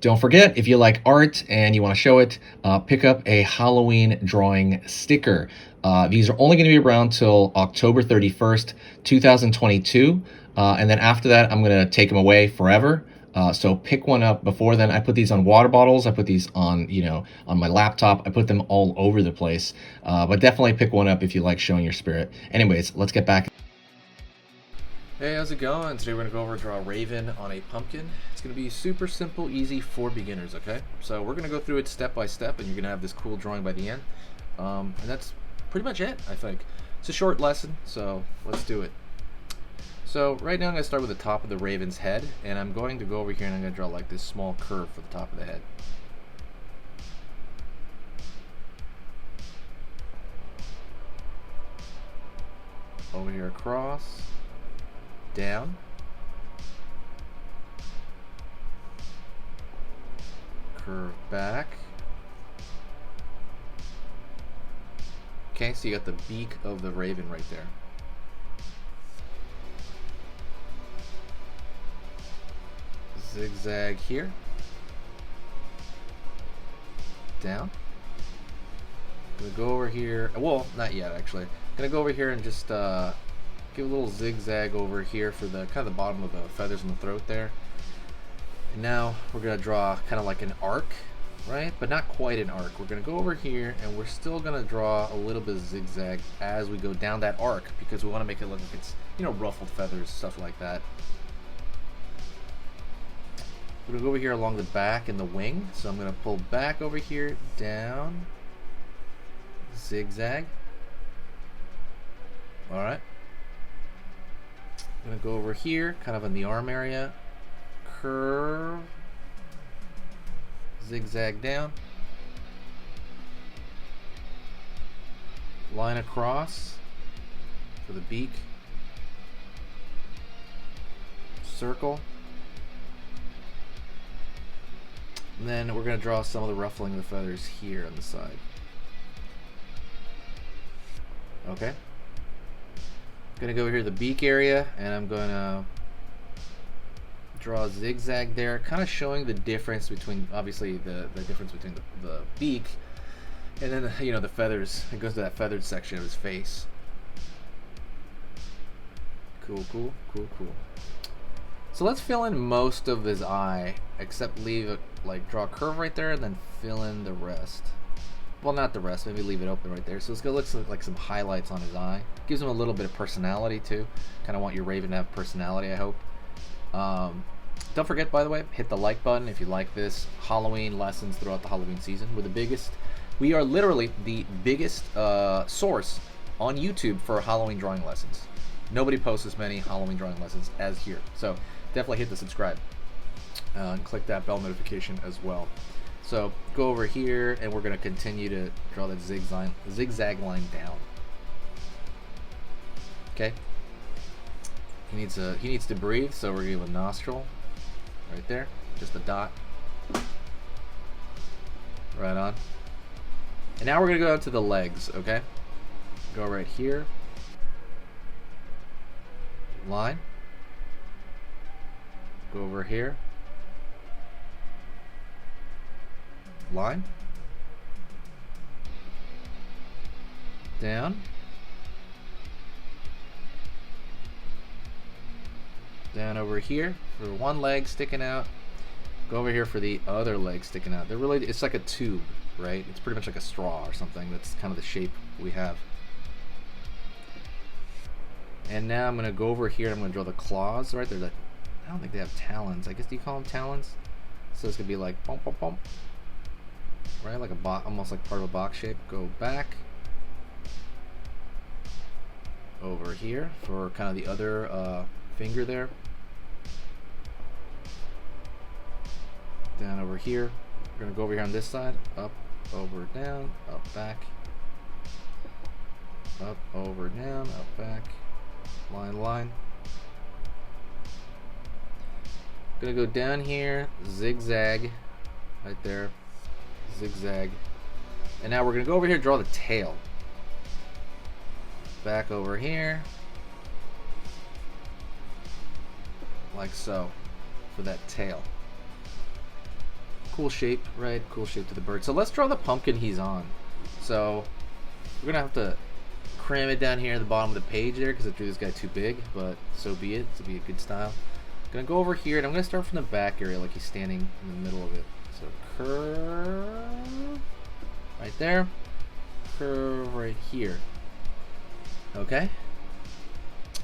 Don't forget, if you like art and you want to show it, pick up a Halloween drawing sticker. These are only going to be around till October 31st, 2022. And then after that, I'm going to take them away forever. So pick one up before then. I put these on water bottles. I put these on, on my laptop. I put them all over the place. But definitely pick one up if you like showing your spirit. Anyways, let's get back. Hey, how's it going? Today we're going to go over draw a raven on a pumpkin. It's going to be super simple, easy for beginners, okay? So we're going to go through it step by step, and you're going to have this cool drawing by the end. And that's pretty much it, I think. It's a short lesson, so let's do it. So right now I'm going to start with the top of the raven's head, and I'm going to go over here and I'm going to draw like this small curve for the top of the head. Over here across. Down, curve back. Okay, so you got the beak of the raven right there. Zigzag here. Down. Gonna go over here. Well, not yet actually. Gonna go over here and just give a little zigzag over here for the kind of the bottom of the feathers in the throat there. And now we're going to draw kind of like an arc, right? But not quite an arc. We're going to go over here and we're still going to draw a little bit of zigzag as we go down that arc because we want to make it look like it's, ruffled feathers, stuff like that. We're going to go over here along the back and the wing. So I'm going to pull back over here, down, zigzag. All right. I'm going to go over here, kind of in the arm area, curve, zigzag down, line across for the beak, circle, and then we're going to draw some of the ruffling of the feathers here on the side. Okay. Gonna go over here to the beak area and I'm gonna draw a zigzag there, kind of showing the difference between obviously the difference between the beak and then the feathers. It goes to that feathered section of his face. Cool. So let's fill in most of his eye, except leave draw a curve right there and then fill in the rest. Well, not the rest, maybe leave it open right there. So it's going to look like some highlights on his eye. Gives him a little bit of personality too. Kind of want your raven to have personality, I hope. Don't forget, by the way, hit the like button if you like this. Halloween lessons throughout the Halloween season. We are literally the biggest source on YouTube for Halloween drawing lessons. Nobody posts as many Halloween drawing lessons as here. So definitely hit the subscribe and click that bell notification as well. So go over here and we're going to continue to draw that zigzag line down. Okay. He needs to breathe, so we're going to give a nostril right there, just a dot. Right on. And now we're going to go down to the legs, okay? Go right here. Line. Go over here. Line. Down. Down over here for one leg sticking out. Go over here for the other leg sticking out. It's like a tube, right? It's pretty much like a straw or something. That's kind of the shape we have. And now I'm going to go over here and I'm going to draw the claws right there. I don't think they have talons. I guess, do you call them talons? So it's going to be like bump, bump, bump. Right, like almost like part of a box shape. Go back over here for kind of the other finger there. Down over here. We're gonna go over here on this side. Up, over, down, up, back. Up, over, down, up, back. Line, line. Gonna go down here, zigzag, right there. Zigzag. And now we're going to go over here and draw the tail. Back over here. Like so. For that tail. Cool shape, right? Cool shape to the bird. So let's draw the pumpkin he's on. So we're gonna have to cram it down here at the bottom of the page there because I drew this guy too big, but so be it. To be a good style. I'm gonna go over here and I'm gonna start from the back area like he's standing in the middle of it. So curve right there, curve right here. Okay.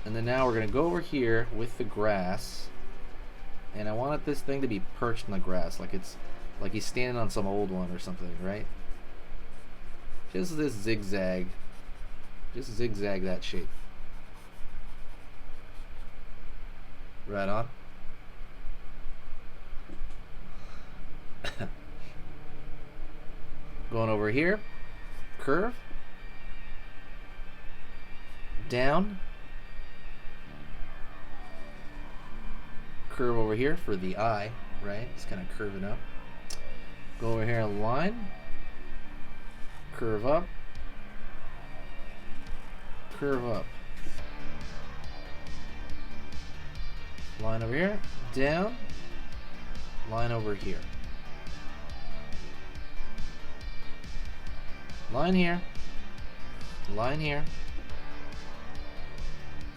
And then now we're gonna go over here with the grass, and I wanted this thing to be perched in the grass, like it's like he's standing on some old one or something, right? Just this zigzag. Just zigzag that shape. Right on. Going over here. Curve. Down. Curve over here for the eye, right? It's kind of curving up. Go over here and line. Curve up. Curve up. Line over here. Down. Line over here. Line here. Line here.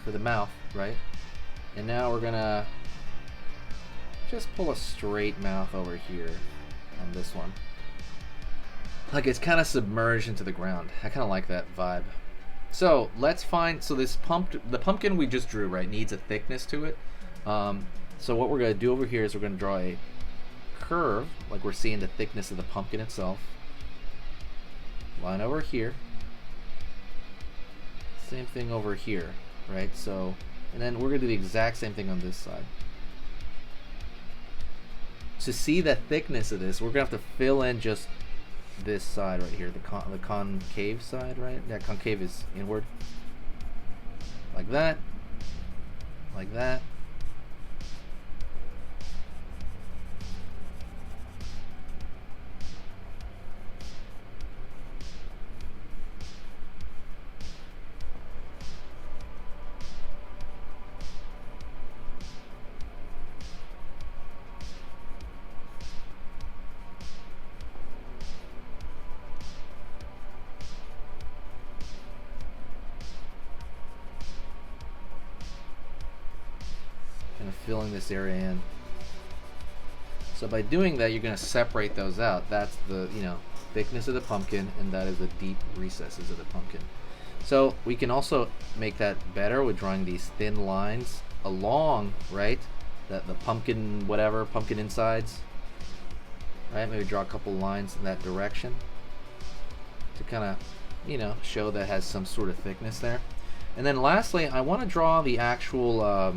For the mouth, right? And now we're gonna just pull a straight mouth over here on this one. Like it's kind of submerged into the ground. I kind of like that vibe. So let's find, so this the pumpkin we just drew, right, needs a thickness to it. So what we're gonna do over here is we're gonna draw a curve, like we're seeing the thickness of the pumpkin itself. Line over here. Same thing over here, right? So, and then we're gonna do the exact same thing on this side. To see the thickness of this, we're gonna have to fill in just this side right here, the concave side, right? That concave is inward. Like that. Like that. Filling this area in. So by doing that, you're going to separate those out. That's the, you know, thickness of the pumpkin, and that is the deep recesses of the pumpkin. So we can also make that better with drawing these thin lines along, right? The pumpkin, whatever, pumpkin insides. Right? Maybe draw a couple lines in that direction to kind of, you know, show that has some sort of thickness there. And then lastly, I want to draw the actual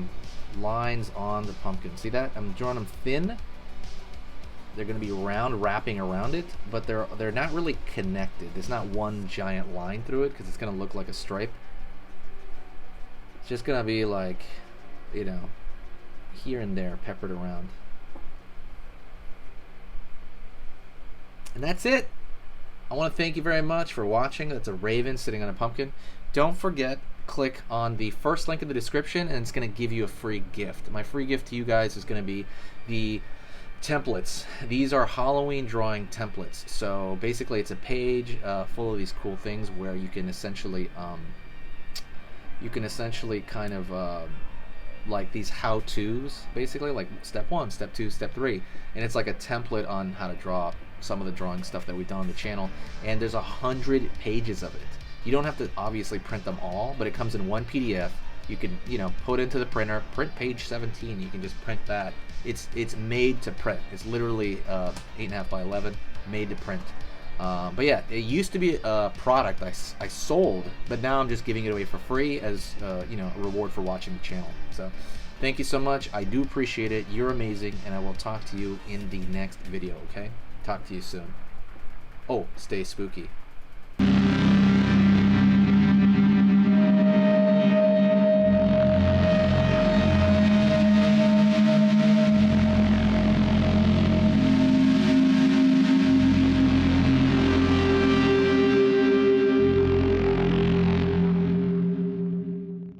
lines on the pumpkin. See that? I'm drawing them thin. They're going to be round, wrapping around it, but they're not really connected. There's not one giant line through it because it's going to look like a stripe. It's just going to be like, you know, here and there, peppered around. And that's it. I want to thank you very much for watching. That's a raven sitting on a pumpkin. Don't forget, click on the first link in the description and it's going to give you a free gift. My free gift to you guys is going to be the templates. These are Halloween drawing templates. So basically it's a page full of these cool things where you can essentially kind of like these how-tos, basically like step 1, step 2, step 3, and it's like a template on how to draw some of the drawing stuff that we've done on the channel, and there's 100 pages of it. You don't have to obviously print them all, but it comes in one PDF. You can, you know, put into the printer, print page 17. You can just print that. It's made to print. It's literally 8.5 by 11, made to print. But yeah, it used to be a product I sold, but now I'm just giving it away for free as you know, a reward for watching the channel. So thank you so much. I do appreciate it. You're amazing, and I will talk to you in the next video. Okay? Talk to you soon. Oh, stay spooky.